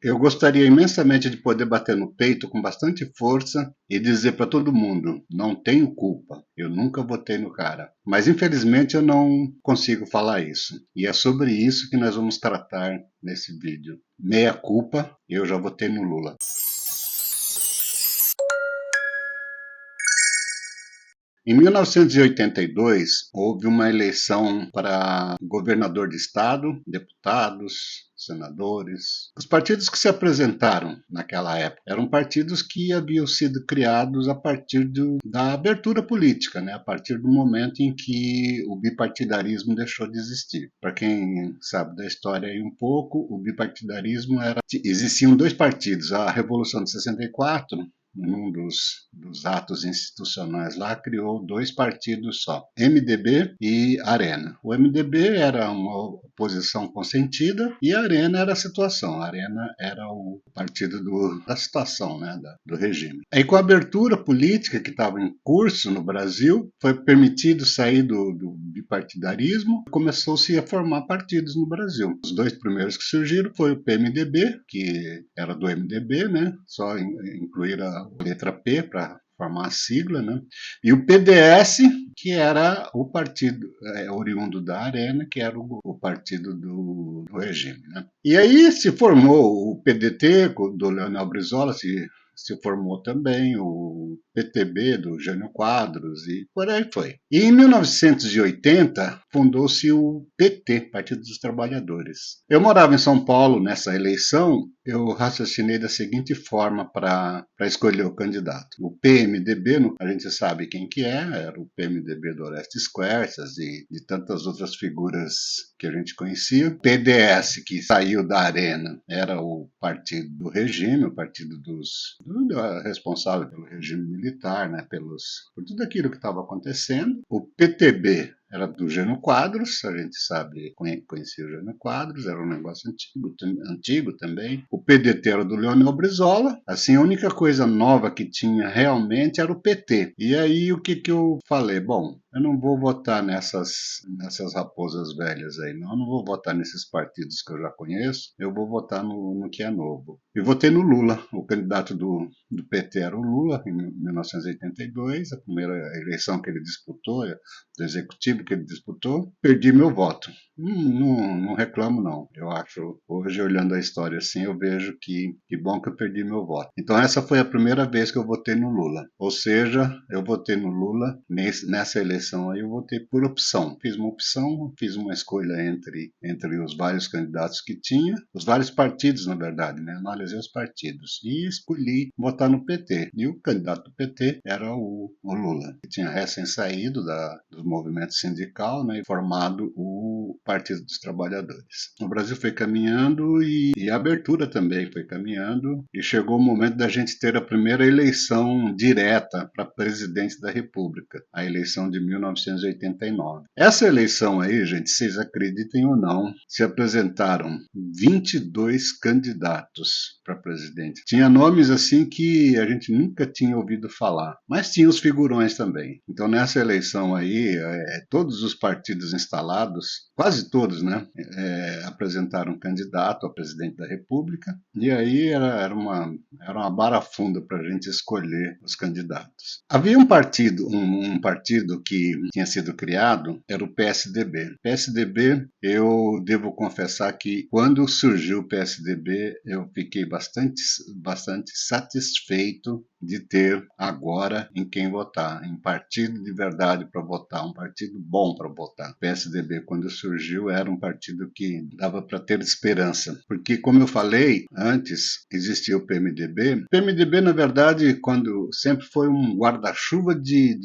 Eu gostaria imensamente de poder bater no peito com bastante força e dizer para todo mundo: não tenho culpa, eu nunca votei no cara. Mas infelizmente eu não consigo falar isso. E é sobre isso que nós vamos tratar nesse vídeo. Meia culpa, eu já votei no Lula. Em 1982, houve uma eleição para governador de estado, deputados, senadores. Os partidos que se apresentaram naquela época eram partidos que haviam sido criados a partir da abertura política, né? A partir do momento em que o bipartidarismo deixou de existir. Para quem sabe da história aí um pouco, o bipartidarismo era... Existiam dois partidos, a Revolução de 64, num dos atos institucionais lá, criou dois partidos só, MDB e Arena. O MDB era uma oposição consentida e a Arena era a situação. A Arena era o partido da situação, né, do regime. Aí, com a abertura política que estava em curso no Brasil, foi permitido sair do bipartidarismo e começou-se a formar partidos no Brasil. Os dois primeiros que surgiram foi o PMDB, que era do MDB, né, só incluir a letra P para formar a sigla, né? E o PDS, que era o partido oriundo da Arena, que era o partido do regime. Né? E aí se formou o PDT, do Leonel Brizola, se formou também o PTB do Jânio Quadros e por aí foi. E em 1980 fundou-se o PT, Partido dos Trabalhadores. Eu morava em São Paulo nessa eleição, eu raciocinei da seguinte forma para escolher o candidato. O PMDB, a gente sabe quem que era o PMDB do Orestes Quercias e de tantas outras figuras que a gente conhecia. O PDS, que saiu da Arena, era o partido do regime, o partido responsável pelo regime militar, né, por tudo aquilo que estava acontecendo. O PTB era do Jânio Quadros, a gente sabe, conhecia o Jânio Quadros, era um negócio antigo também. O PDT era do Leonel Brizola, assim, a única coisa nova que tinha realmente era o PT. E aí o que eu falei? Bom, eu não vou votar nessas raposas velhas aí, não. Eu não vou votar nesses partidos que eu já conheço, eu vou votar no que é novo. E votei no Lula. O candidato do PT era o Lula, em 1982, a primeira eleição que ele disputou, do executivo que ele disputou. Perdi meu voto. Não reclamo, não. Eu acho, hoje, olhando a história assim, eu vejo que bom que eu perdi meu voto. Então, essa foi a primeira vez que eu votei no Lula. Ou seja, eu votei no Lula nessa eleição aí, eu votei por opção. Fiz uma opção, fiz uma escolha entre os vários candidatos que tinha, os vários partidos, na verdade, né? Analisei os partidos e escolhi votar no PT. E o candidato do PT era o Lula, que tinha recém saído do movimento sindical, né, e formado o Partido dos Trabalhadores. O Brasil foi caminhando e a abertura também foi caminhando e chegou o momento da gente ter a primeira eleição direta para presidente da República, a eleição de 1989. Essa eleição aí, gente, vocês acreditem ou não, se apresentaram 22 candidatos para presidente. Tinha nomes assim que a gente nunca tinha ouvido falar, mas tinha os figurões também. Então nessa eleição aí, todos os partidos instalados, quase todos, né, apresentaram um candidato a presidente da República, e aí era uma barafunda para a gente escolher os candidatos. Havia um partido que tinha sido criado, era o PSDB. PSDB, eu devo confessar que quando surgiu o PSDB, eu fiquei bastante satisfeito de ter agora em quem votar, em partido de verdade para votar, um partido bom para votar. O PSDB, quando surgiu, era um partido que dava para ter esperança, porque, como eu falei antes, existia o PMDB. O PMDB, na verdade, quando sempre foi um guarda-chuva de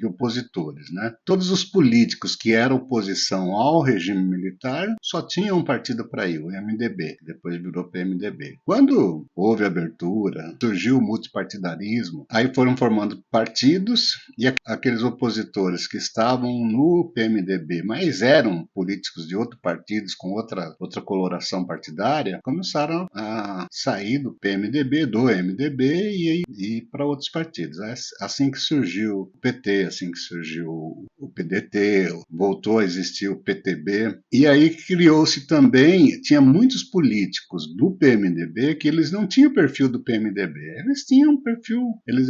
opositores, né? Todos os políticos que eram oposição ao regime militar só tinham um partido para ir, o MDB, que depois virou PMDB. Quando houve abertura, surgiu o multipartidarismo, aí foram formando partidos e aqueles opositores que estavam no PMDB, mas eram políticos de outros partidos com outra coloração partidária, começaram para sair do PMDB, do MDB e ir para outros partidos. Assim que surgiu o PT, assim que surgiu o PDT, voltou a existir o PTB, e aí criou-se também, tinha muitos políticos do PMDB que eles não tinham o perfil do PMDB, eles tinham um perfil, eles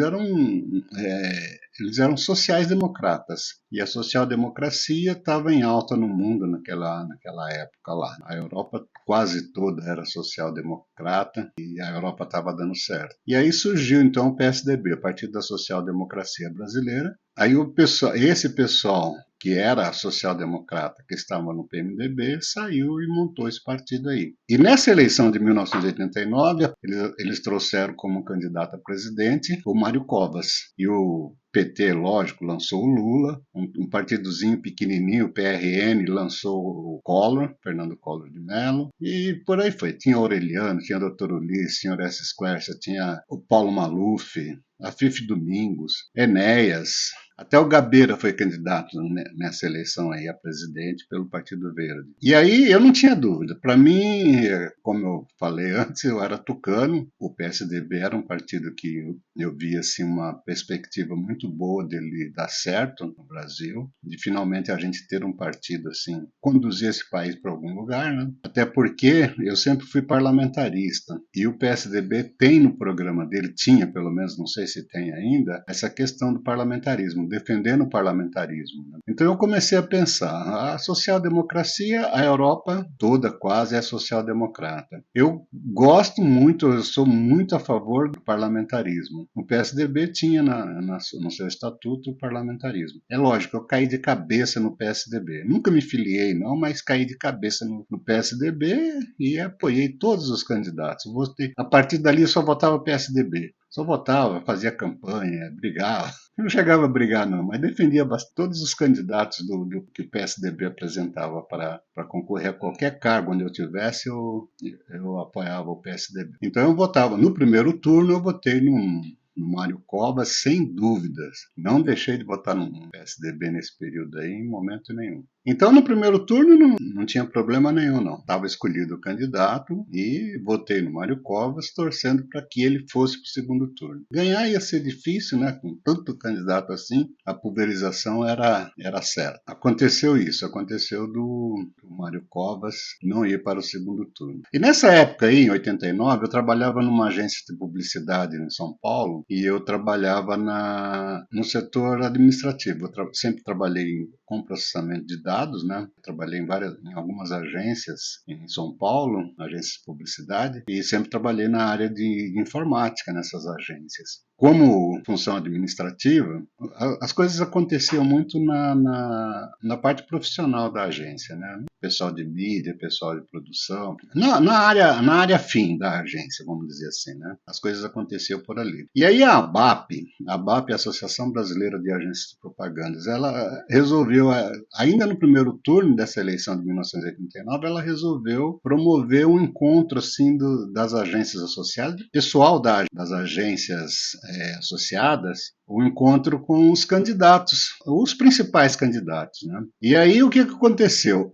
eram sociais-democratas. E a social-democracia estava em alta no mundo naquela época lá. A Europa quase toda era social-democrata e a Europa estava dando certo. E aí surgiu então o PSDB, o Partido da Social-Democracia Brasileira. Aí esse pessoal que era social-democrata, que estava no PMDB, saiu e montou esse partido aí. E nessa eleição de 1989, eles trouxeram como candidato a presidente o Mário Covas. E o PT, lógico, lançou o Lula, um partidozinho pequenininho, o PRN, lançou o Collor, Fernando Collor de Mello, e por aí foi. Tinha Aureliano, tinha Dr. Ulisses, tinha Orestes Quercia, tinha o Paulo Maluf, a Fife Domingos, Enéas, até o Gabeira foi candidato nessa eleição aí a presidente pelo Partido Verde. E aí eu não tinha dúvida. Para mim, como eu falei antes, eu era tucano. O PSDB era um partido que eu via assim, uma perspectiva muito boa dele dar certo no Brasil, de finalmente a gente ter um partido assim, conduzir esse país para algum lugar, né? Até porque eu sempre fui parlamentarista e o PSDB tem no programa dele, tinha pelo menos, não sei se tem ainda, essa questão do parlamentarismo, defendendo o parlamentarismo. Né? Então eu comecei a pensar, a social-democracia, a Europa toda quase é social-democrata. Eu gosto muito, eu sou muito a favor do parlamentarismo. O PSDB tinha no seu estatuto o parlamentarismo. É lógico, eu caí de cabeça no PSDB. Nunca me filiei, não, mas caí de cabeça no PSDB e apoiei todos os candidatos. A partir dali eu só votava PSDB. Só votava, fazia campanha, brigava. Eu não chegava a brigar, não, mas defendia todos os candidatos do que o PSDB apresentava para concorrer a qualquer cargo onde eu tivesse, eu apoiava o PSDB. Então eu votava. No primeiro turno, eu votei no Mário Covas, sem dúvidas. Não deixei de votar no PSDB nesse período aí, em momento nenhum. Então, no primeiro turno, não tinha problema nenhum, não. Estava escolhido o candidato e votei no Mário Covas, torcendo para que ele fosse para o segundo turno. Ganhar ia ser difícil, né? Com tanto candidato assim, a pulverização era certa. Aconteceu isso, aconteceu do Mário Covas não ir para o segundo turno. E nessa época aí, em 89, eu trabalhava numa agência de publicidade em São Paulo e eu trabalhava no setor administrativo. Sempre trabalhei com processamento de dados, né? Trabalhei em algumas agências em São Paulo, agências de publicidade, e sempre trabalhei na área de informática nessas agências. Como função administrativa, as coisas aconteciam muito na parte profissional da agência, né? Pessoal de mídia, pessoal de produção, na área fim da agência, vamos dizer assim, né? As coisas aconteciam por ali. E aí a ABAP, a Associação Brasileira de Agências de Propagandas, ela resolveu, ainda no primeiro turno dessa eleição de 1989, ela resolveu promover um encontro assim das agências associadas, pessoal das agências associadas, um encontro com os candidatos, os principais candidatos. Né? E aí o que aconteceu?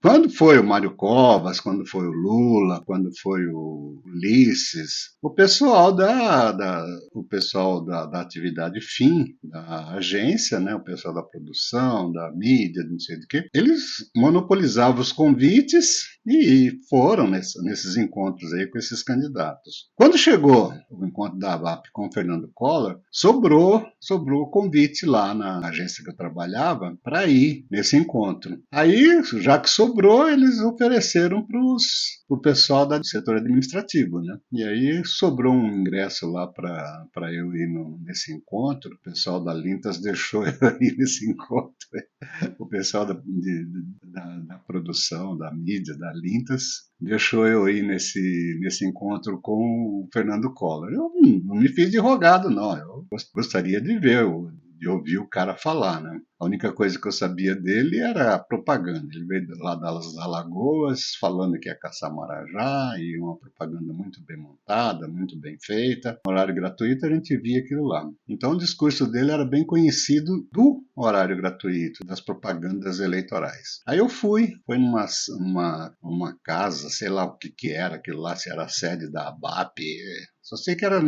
Quando foi o Mário Covas, quando foi o Lula, quando foi o Ulisses, o pessoal da atividade fim da agência, né, o pessoal da produção, da mídia, não sei do que, eles monopolizavam os convites e foram nesses encontros aí com esses candidatos. Quando chegou o encontro da ABAP com o Fernando Collor, sobrou o convite lá na agência que eu trabalhava para ir nesse encontro. Aí, já que sobrou, eles ofereceram para o pessoal do setor administrativo, né? E aí sobrou um ingresso lá para eu ir nesse encontro. O pessoal da Lintas deixou eu ir nesse encontro. O pessoal da produção, da mídia, da Lintas, deixou eu ir nesse encontro com o Fernando Collor. Eu não me fiz de rogado, não. Eu gostaria de ver de ouvir o cara falar, né? A única coisa que eu sabia dele era a propaganda. Ele veio lá das Alagoas falando que ia caçar marajá, e uma propaganda muito bem montada, muito bem feita. Horário gratuito, a gente via aquilo lá. Então o discurso dele era bem conhecido do horário gratuito, das propagandas eleitorais. Aí eu foi uma casa, sei lá o que era aquilo lá, se era a sede da ABAP, só sei que era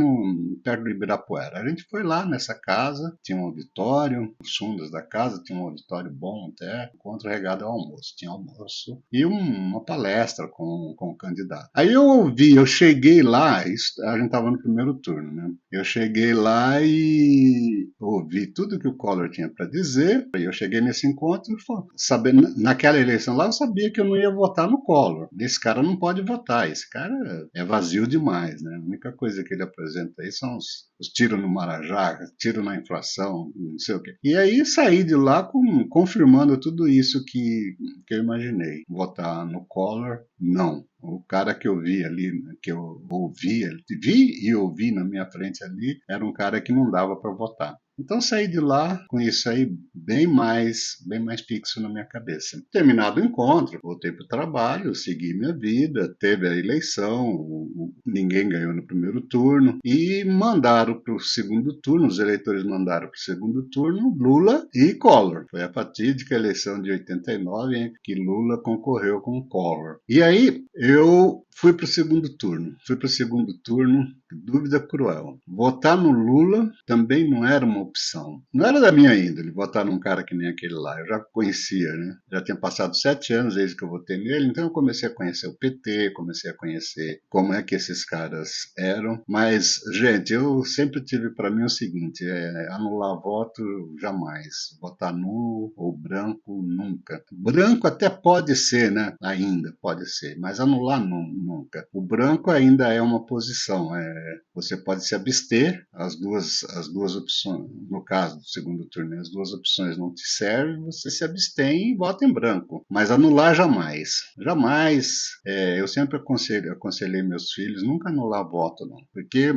perto do Ibirapuera. A gente foi lá nessa casa, tinha um auditório, os fundos da casa tinha um auditório bom até, encontro regado ao almoço. Tinha almoço e uma palestra com o candidato. Aí eu cheguei lá, a gente estava no primeiro turno, né? Eu cheguei lá e ouvi tudo que o Collor tinha para dizer. Eu cheguei nesse encontro, sabendo, naquela eleição lá, eu sabia que eu não ia votar no Collor. Esse cara não pode votar, esse cara é vazio demais, né? A única coisa que ele apresenta aí são os tiros no Marajá, tiro na inflação, não sei o quê. E aí saí de lá confirmando tudo isso que eu imaginei. Votar no Collor, não. O cara que eu vi ali, que eu vi e ouvi na minha frente ali, era um cara que não dava para votar. Então saí de lá com isso aí bem mais fixo na minha cabeça. Terminado o encontro, voltei para o trabalho, segui minha vida, teve a eleição, ninguém ganhou no primeiro turno e mandaram para o segundo turno, os eleitores mandaram para o segundo turno Lula e Collor. Foi a fatídica eleição de 89 em que Lula concorreu com Collor. E aí eu fui para o segundo turno. Dúvida cruel. Votar no Lula também não era uma opção. Não era da minha índole votar num cara que nem aquele lá. Eu já conhecia, né? Já tinha passado 7 anos desde que eu votei nele, então eu comecei a conhecer o PT, comecei a conhecer como é que esses caras eram. Mas, gente, eu sempre tive para mim o seguinte: anular voto jamais. Votar nulo ou branco nunca. Branco até pode ser, né? Ainda pode ser, mas anular nunca. O branco ainda é uma posição. Você pode se abster, as duas opções, no caso do segundo turno, as duas opções não te servem, você se abstém e vota em branco. Mas anular jamais. Jamais. Eu sempre aconselhei meus filhos nunca anular voto, não. Porque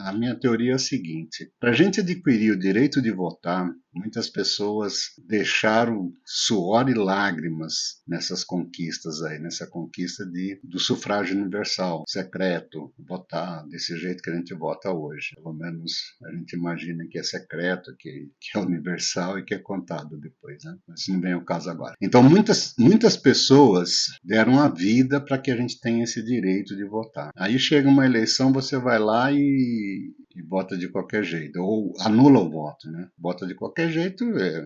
a minha teoria é a seguinte: para a gente adquirir o direito de votar, muitas pessoas deixaram suor e lágrimas nessas conquistas aí, nessa conquista do sufrágio universal, secreto, votar desse jeito que a gente vota hoje. Pelo menos a gente imagina que é secreto, que é universal e que é contado depois, né? Mas não vem o caso agora. Então muitas pessoas deram a vida para que a gente tenha esse direito de votar. Aí chega uma eleição, você vai lá e vota de qualquer jeito, ou anula o voto, né? Vota de qualquer jeito é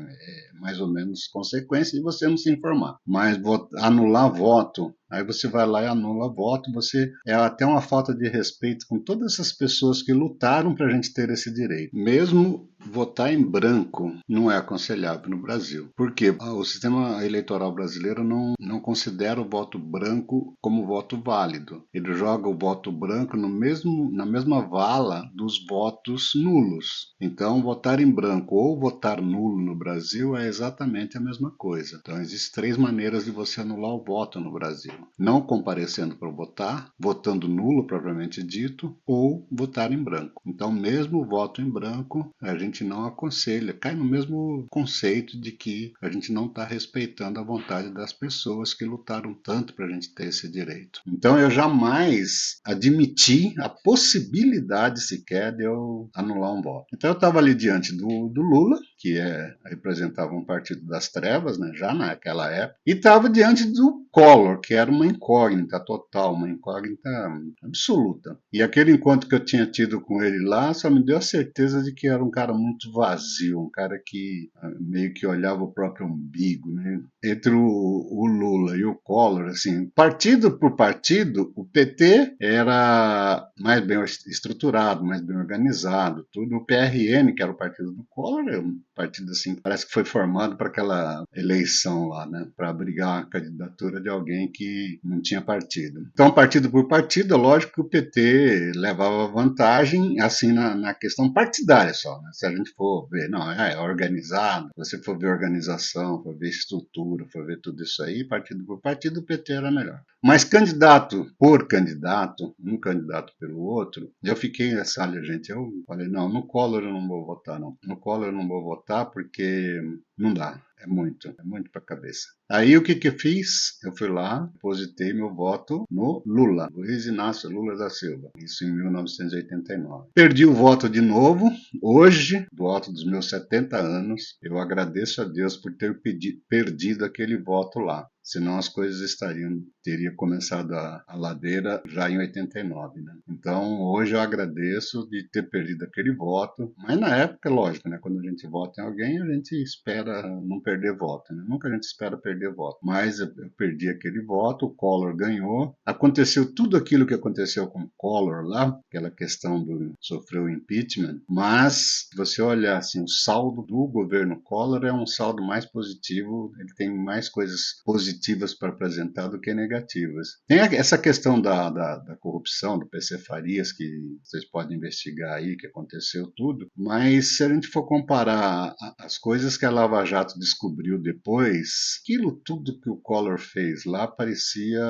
mais ou menos consequência de você não se informar. Mas anular voto, aí você vai lá e anula voto, você é até uma falta de respeito com todas essas pessoas que lutaram para a gente ter esse direito. Mesmo votar em branco não é aconselhável no Brasil. Por quê? O sistema eleitoral brasileiro não considera o voto branco como voto válido. Ele joga o voto branco na mesma vala dos votos nulos. Então, votar em branco ou votar nulo no Brasil é exatamente a mesma coisa. Então, existem 3 maneiras de você anular o voto no Brasil: não comparecendo para votar, votando nulo propriamente dito, ou votar em branco. Então, mesmo o voto em branco, a gente não aconselha, cai no mesmo conceito de que a gente não está respeitando a vontade das pessoas que lutaram tanto para a gente ter esse direito. Então, eu jamais admiti a possibilidade sequer de eu anular um voto. Então, eu estava ali diante do Lula, que representava um partido das trevas, né, já naquela época, e estava diante do Collor, que era uma incógnita total, uma incógnita absoluta. E aquele encontro que eu tinha tido com ele lá só me deu a certeza de que era um cara muito vazio, um cara que meio que olhava o próprio umbigo, né? Entre o Lula e o Collor, assim, partido por partido, o PT era mais bem estruturado, mais bem organizado, tudo. O PRN, que era o partido do Collor, partido assim, parece que foi formado para aquela eleição lá, né? Para abrigar a candidatura de alguém que não tinha partido. Então, partido por partido, é lógico que o PT levava vantagem, assim, na questão partidária só, né? Se a gente for ver, não, é organizado, se você for ver organização, for ver estrutura, for ver tudo isso aí, partido por partido, o PT era melhor. Mas candidato por candidato, um candidato pelo outro, eu fiquei nessa, olha, gente, eu falei, não, no Collor eu não vou votar, não. No Collor eu não vou votar porque não dá. É muito para a cabeça. Aí o que que eu fiz? Eu fui lá, depositei meu voto no Lula, Luiz Inácio Lula da Silva, isso em 1989. Perdi o voto de novo, hoje, do alto dos meus 70 anos, eu agradeço a Deus por ter perdido aquele voto lá. Senão as coisas teria começado a ladeira já em 89, né? Então hoje eu agradeço de ter perdido aquele voto, mas na época, lógico, né? Quando a gente vota em alguém, a gente espera não perder voto, né? Nunca a gente espera perder voto. Mas eu perdi aquele voto, o Collor ganhou. Aconteceu tudo aquilo que aconteceu com o Collor lá, aquela questão do sofreu impeachment, mas se você olhar assim, o saldo do governo Collor é um saldo mais positivo, ele tem mais coisas positivas para apresentar do que negativas. Tem essa questão da corrupção, do PC Farias, que vocês podem investigar aí, que aconteceu tudo, mas se a gente for comparar as coisas que a Lava Jato descobriu depois, aquilo tudo que o Collor fez lá parecia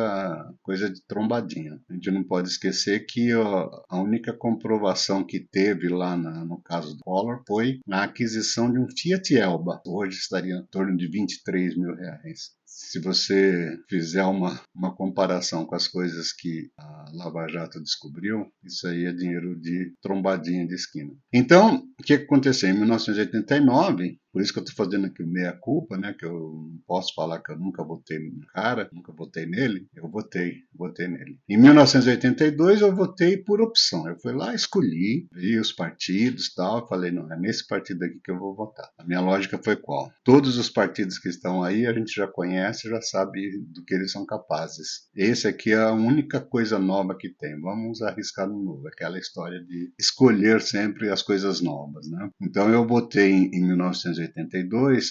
coisa de trombadinha. A gente não pode esquecer que a única comprovação que teve lá no caso do Collor foi a aquisição de um Fiat Elba. Hoje estaria em torno de 23 mil reais. Se você fizer uma comparação com as coisas que a Lava Jato descobriu, isso aí é dinheiro de trombadinha de esquina. Então, o que aconteceu? Em 1989, por isso que eu estou fazendo aqui o meia-culpa, né? Que eu não posso falar que eu nunca votei no cara, nunca votei nele. Eu votei nele. Em 1982 eu votei por opção. Eu fui lá, escolhi, vi os partidos e tal. Falei, não, é nesse partido aqui que eu vou votar. A minha lógica foi qual? Todos os partidos que estão aí a gente já conhece, já sabe do que eles são capazes. Esse aqui é a única coisa nova que tem. Vamos arriscar no novo. Aquela história de escolher sempre as coisas novas, né? Então eu votei em 1982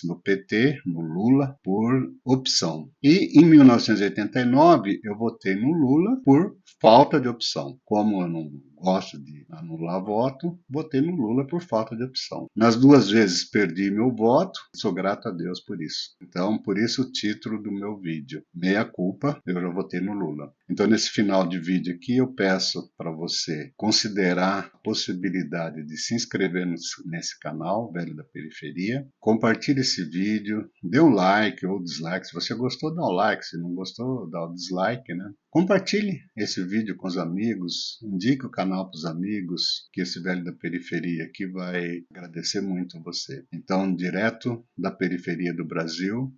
no PT, no Lula, por opção. E em 1989 eu votei no Lula por falta de opção. Como eu não gosto de anular voto, votei no Lula por falta de opção. Nas duas vezes perdi meu voto, sou grato a Deus por isso. Então, por isso o título do meu vídeo, Meia Culpa, eu já votei no Lula. Então, nesse final de vídeo aqui, eu peço para você considerar a possibilidade de se inscrever nesse canal, Velho da Periferia. Compartilhe esse vídeo, dê um like ou dislike. Se você gostou, dá um like. Se não gostou, dá o dislike, né? Compartilhe esse vídeo com os amigos, indique o canal para os amigos, que esse Velho da Periferia aqui vai agradecer muito a você. Então, direto da periferia do Brasil,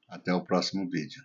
até o próximo vídeo.